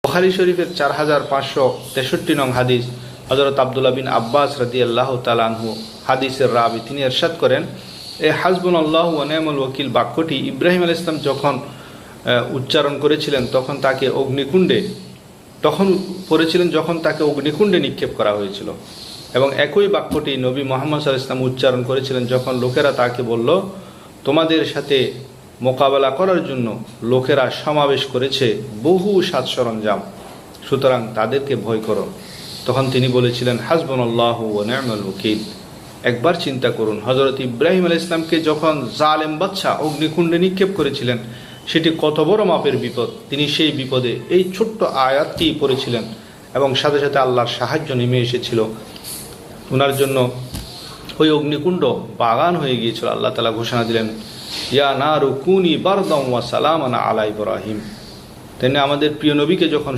বুখারী শরীফের 4563 নং হাদিস, হযরত আব্দুল্লাহ বিন আব্বাস রাদিয়াল্লাহু তাআলা আনহু হাদিসের রাবি, তিনি ইরশাদ করেন, এই হাসবুনাল্লাহু ওয়া নি'মাল ওয়াকিল বাক্যটি ইব্রাহিম আলাইহিস সালাম যখন উচ্চারণ করেছিলেন তখন তাকে অগ্নিকুণ্ডে নিক্ষেপ করা হয়েছিল। এবং একই বাক্যটি নবী মুহাম্মদ সাল্লাল্লাহু আলাইহি ওয়াসাল্লাম উচ্চারণ করেছিলেন যখন লোকেরা তাকে বলল, তোমাদের সাথে মোকাবেলা করার জন্য লোকেরা সমাবেশ করেছে বহু সাজ সরঞ্জাম, সুতরাং তাদেরকে ভয় করো। তখন তিনি বলেছিলেন, হাসবুনাল্লাহু ওয়া নি'মাল ওয়াকিল। একবার চিন্তা করুন, হযরত ইব্রাহিম আলাইহিস সালামকে যখন জালেম বাদশা অগ্নিকুণ্ডে নিক্ষেপ করেছিলেন, সেটি কত বড় মাপের বিপদ। তিনি সেই বিপদে এই ছোট্ট আয়াতটি পড়েছিলেন এবং সাথে সাথে আল্লাহর সাহায্য নেমে এসেছিল। ওনার জন্য ওই অগ্নিকুণ্ড বাগান হয়ে গিয়েছিল। আল্লাহ তাআলা ঘোষণা দিলেন, ইয়া নারু কুনি বারদাম ওয়া সালামান আলা ইব্রাহিম। তিনি আমাদের প্রিয় নবীকে যখন